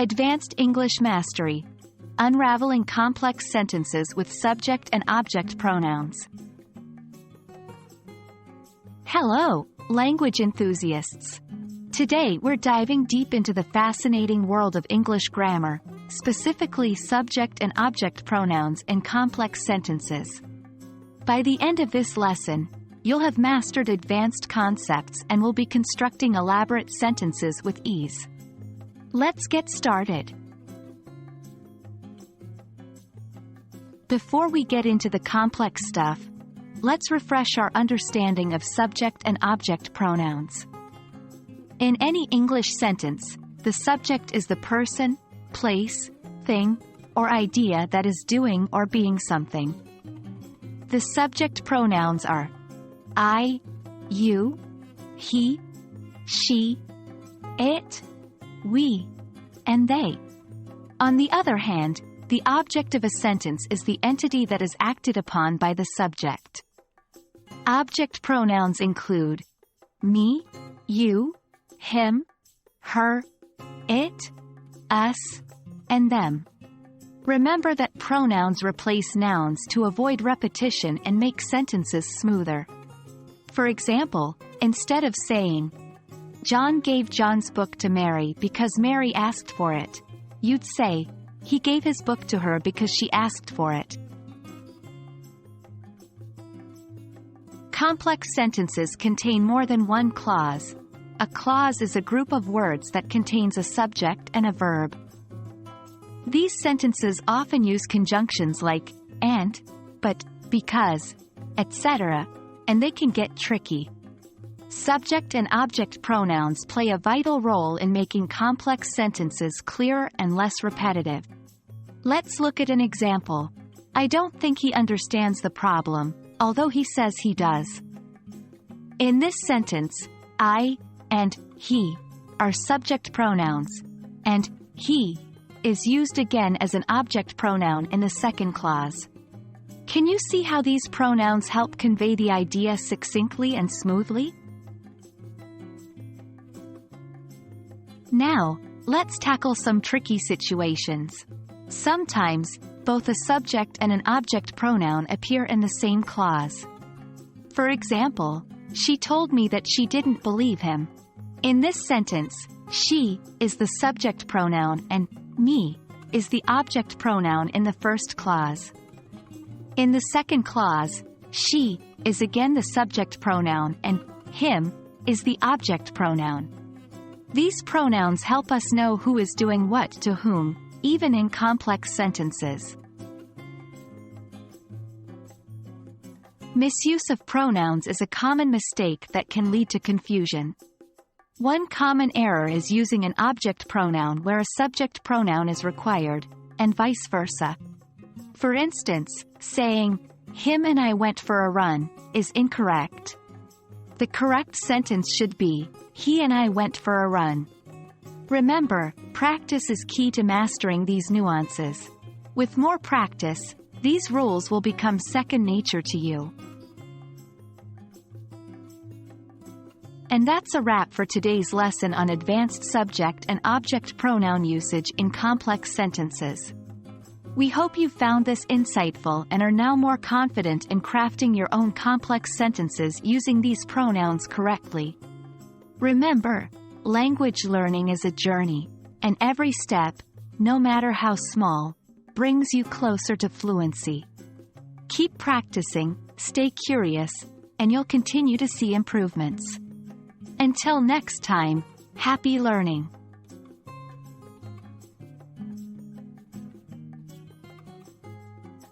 Advanced English Mastery. Unraveling complex sentences with subject and object pronouns. Hello, language enthusiasts. Today we're diving deep into the fascinating world of English grammar, specifically subject and object pronouns in complex sentences. By the end of this lesson, you'll have mastered advanced concepts and will be constructing elaborate sentences with ease. Let's get started. Before we get into the complex stuff, let's refresh our understanding of subject and object pronouns. In any English sentence, the subject is the person, place, thing, or idea that is doing or being something. The subject pronouns are I, you, he, she, it, we, and they. On the other hand, the object of a sentence is the entity that is acted upon by the subject. Object pronouns include me, you, him, her, it, us, and them. Remember that pronouns replace nouns to avoid repetition and make sentences smoother. For example, instead of saying, John gave John's book to Mary because Mary asked for it, you'd say, he gave his book to her because she asked for it. Complex sentences contain more than one clause. A clause is a group of words that contains a subject and a verb. These sentences often use conjunctions like and, but, because, etc., and they can get tricky. Subject and object pronouns play a vital role in making complex sentences clearer and less repetitive. Let's look at an example. I don't think he understands the problem, although he says he does. In this sentence, I and he are subject pronouns, and he is used again as an object pronoun in the second clause. Can you see how these pronouns help convey the idea succinctly and smoothly? Now, let's tackle some tricky situations. Sometimes, both a subject and an object pronoun appear in the same clause. For example, she told me that she didn't believe him. In this sentence, she is the subject pronoun and me is the object pronoun in the first clause. In the second clause, she is again the subject pronoun and him is the object pronoun. These pronouns help us know who is doing what to whom, even in complex sentences. Misuse of pronouns is a common mistake that can lead to confusion. One common error is using an object pronoun where a subject pronoun is required, and vice versa. For instance, saying, him and I went for a run, is incorrect. The correct sentence should be, he and I went for a run. Remember, practice is key to mastering these nuances. With more practice, these rules will become second nature to you. And that's a wrap for today's lesson on advanced subject and object pronoun usage in complex sentences. We hope you found this insightful and are now more confident in crafting your own complex sentences using these pronouns correctly. Remember, language learning is a journey, and every step, no matter how small, brings you closer to fluency. Keep practicing, stay curious, and you'll continue to see improvements. Until next time, happy learning!